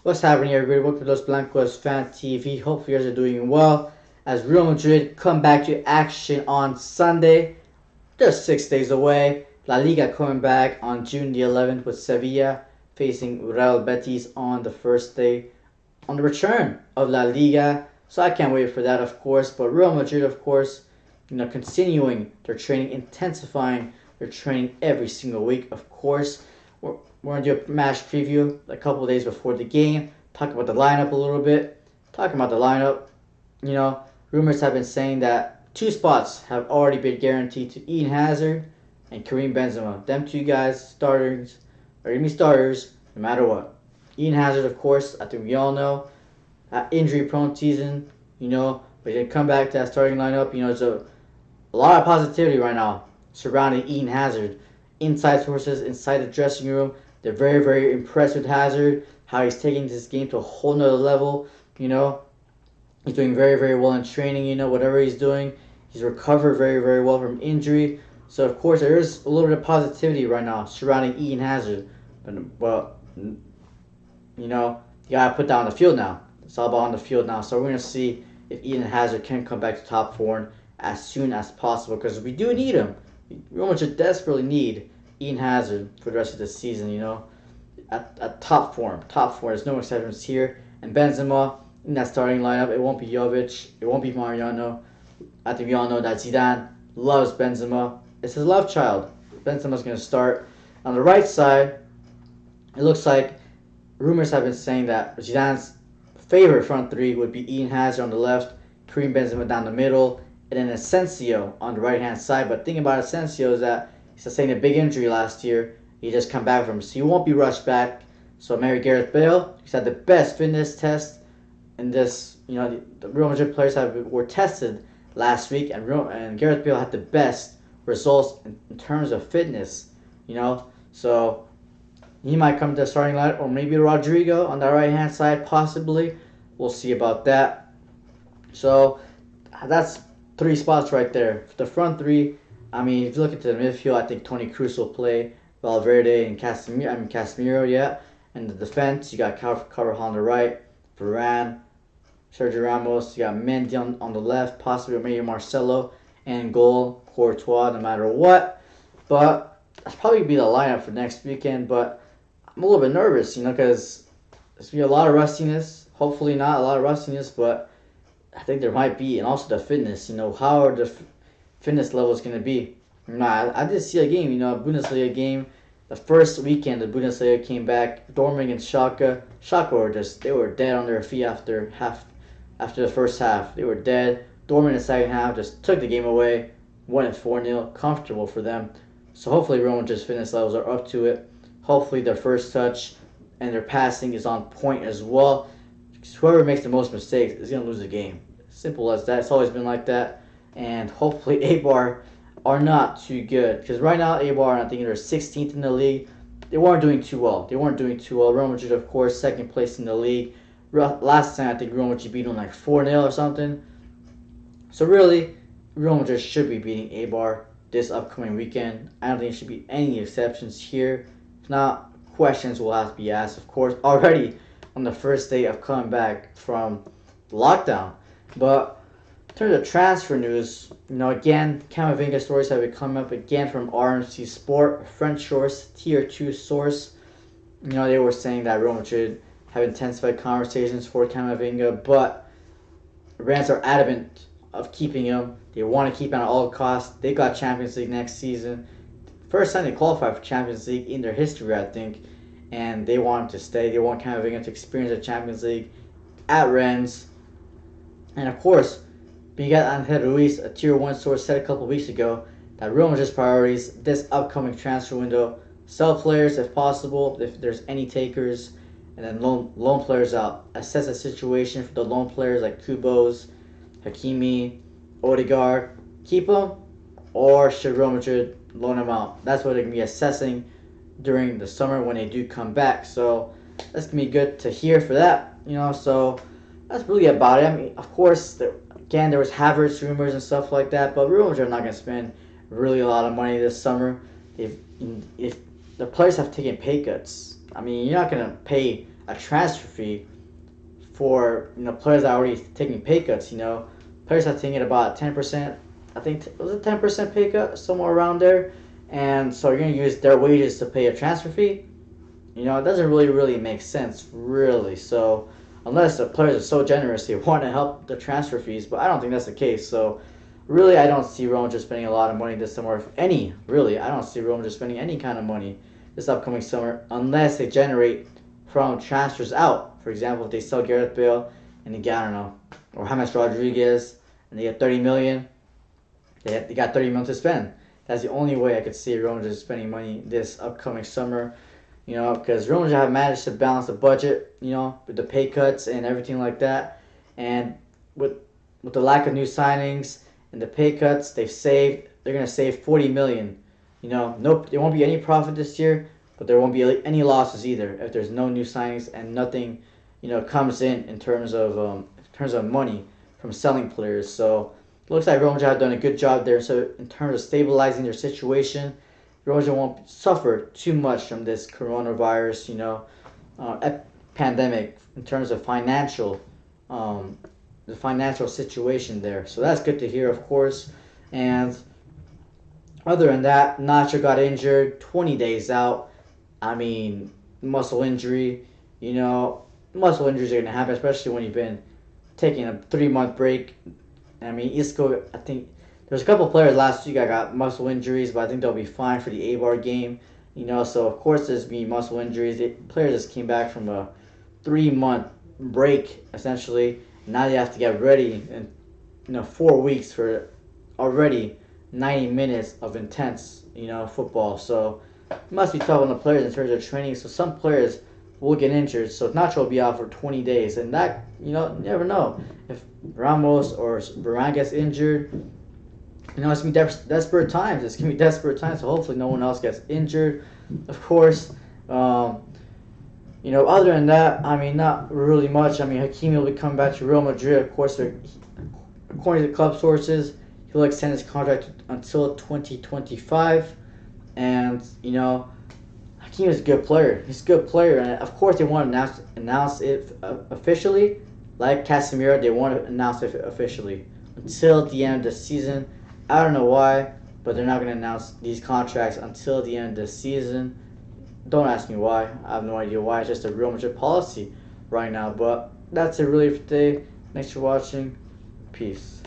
What's happening, everybody? Welcome to Los Blancos Fan TV. Hopefully, you guys are doing well. As Real Madrid come back to action on Sunday, just 6 days away. La Liga coming back on June the 11th with Sevilla facing Real Betis on the first day on the return of La Liga. So I can't wait for that, of course. But Real Madrid, of course, continuing their training, intensifying their training every single week, of course. We're going to do a match preview a couple of days before the game, talk about the lineup a little bit. Talking about the lineup, you know, rumors have been saying that two spots have already been guaranteed to Eden Hazard and Karim Benzema. Them two guys, starters, are going to be starters no matter what. Eden Hazard, of course, I think we all know, injury-prone season, but he's going to come back to that starting lineup. There's a lot of positivity right now surrounding Eden Hazard. Inside sources, inside the dressing room, they're very, very impressed with Hazard, how he's taking this game to a whole nother level. He's doing very, very well in training, whatever he's doing. He's recovered very, very well from injury. So, of course, there is a little bit of positivity right now surrounding Eden Hazard. But, you got to put that on the field now. It's all about on the field now. So, we're going to see if Eden Hazard can come back to top form as soon as possible because we do need him. We almost desperately need Eden Hazard for the rest of the season, at top form. Top form. There's no exceptions here. And Benzema in that starting lineup, it won't be Jovic, it won't be Mariano. I think we all know that Zidane loves Benzema. It's his love child. Benzema's going to start. On the right side, it looks like rumors have been saying that Zidane's favorite front three would be Eden Hazard on the left, Karim Benzema down the middle, and then Asensio on the right-hand side. But the thing about Asensio is that he sustained a big injury last year. He just come back from, so he won't be rushed back. So maybe Gareth Bale, he's had the best fitness test in this. The Real Madrid players were tested last week, and Gareth Bale had the best results in terms of fitness. So he might come to the starting lineup, or maybe Rodrigo on the right-hand side, possibly. We'll see about that. So that's three spots right there. The front three, if you look at the midfield, I think Toni Kroos will play, Valverde and Casemiro, yeah. And the defense, you got Carvajal on the right, Varane, Sergio Ramos, you got Mendy on the left, possibly maybe Marcelo, and goal, Courtois, no matter what. But that's probably be the lineup for next weekend, but I'm a little bit nervous, because there's going to be a lot of rustiness. Hopefully not a lot of rustiness, but I think there might be, and also the fitness. How are the fitness levels going to be? I did see a game, a Bundesliga game. The first weekend, the Bundesliga came back. Dortmund and Schalke. Schalke they were dead on their feet after the first half. They were dead. Dortmund in the second half just took the game away, won it 4-0, comfortable for them. So hopefully Real Madrid's fitness levels are up to it. Hopefully their first touch and their passing is on point as well. Whoever makes the most mistakes is going to lose the game. Simple as that. It's always been like that. And hopefully Eibar are not too good. Because right now Eibar, I think they're 16th in the league. They weren't doing too well. Real Madrid, of course, second place in the league. Last time I think Real Madrid beat them like 4-0 or something. So really, Real Madrid should be beating Eibar this upcoming weekend. I don't think there should be any exceptions here. If not, questions will have to be asked, of course, already on the first day of coming back from lockdown. But in terms of transfer news, again, Camavinga stories have been coming up again from RMC Sport, a French source, tier 2 source. They were saying that Real Madrid have intensified conversations for Camavinga, but Rams are adamant of keeping him. They want to keep him at all costs. They got Champions League next season. First time they qualified for Champions League in their history, I think. And they want him to stay. They want Camavinga to experience the Champions League at Rennes. And of course, Miguel Angel Ruiz, a tier 1 source, said a couple weeks ago that Real Madrid's priorities this upcoming transfer window: sell players if possible, if there's any takers, and then loan players out. Assess the situation for the loan players like Kubos, Hakimi, Odegaard. Keep them, or should Real Madrid loan them out? That's what they're going to be assessing during the summer when they do come back. So that's going to be good to hear for that. So that's really about it. Of course, there was Havertz rumors and stuff like that, but Real Madrid are not going to spend really a lot of money this summer. If the players have taken pay cuts, you're not going to pay a transfer fee for players that are already taking pay cuts. Players are taking about 10%. I think it was a 10% pay cut somewhere around there, and so you're gonna use their wages to pay a transfer fee. It doesn't really make sense, really. So unless the players are so generous, they want to help the transfer fees, but I don't think that's the case. So really, I don't see Real Madrid spending a lot of money this summer, if any. Really, I don't see Real Madrid spending any kind of money this upcoming summer unless they generate from transfers out. For example, if they sell Gareth Bale and they get, I don't know, or James Rodriguez and they get 30 million, they got 30 million to spend. That's the only way I could see Real Madrid spending money this upcoming summer. Because Real Madrid have managed to balance the budget, with the pay cuts and everything like that, and with the lack of new signings and the pay cuts, they're gonna save 40 million. Nope, there won't be any profit this year, but there won't be any losses either if there's no new signings and nothing, comes in terms of money from selling players. So it looks like Real Madrid have done a good job there. So in terms of stabilizing their situation, Real Madrid won't suffer too much from this coronavirus, pandemic in terms of the financial situation there. So that's good to hear, of course. And other than that, Nacho got injured, 20 days out. I mean, muscle injury, muscle injuries are going to happen, especially when you've been taking a 3-month break. I mean, Isco, I think there's a couple players last week that got muscle injuries, but I think they'll be fine for the Eibar game. So of course there's been muscle injuries. Players just came back from a 3-month break, essentially. Now they have to get ready in 4 weeks for already 90 minutes of intense, football. So it must be tough on the players in terms of training. So some players will get injured. So Nacho will be out for 20 days. And that, you never know. If Ramos or Varane gets injured, it's going to be desperate times. It's going to be desperate times. So hopefully no one else gets injured, of course. Other than that, I mean, not really much. I mean, Hakimi will be coming back to Real Madrid. Of course, according to club sources, he'll extend his contract until 2025. And, Hakimi is a good player. He's a good player. And, of course, they want to announce it officially. Like Casemiro, they want to announce it officially until the end of the season. I don't know why, but they're not going to announce these contracts until the end of the season. Don't ask me why. I have no idea why. It's just a Real Madrid policy right now. But that's it really for today. Thanks for watching. Peace.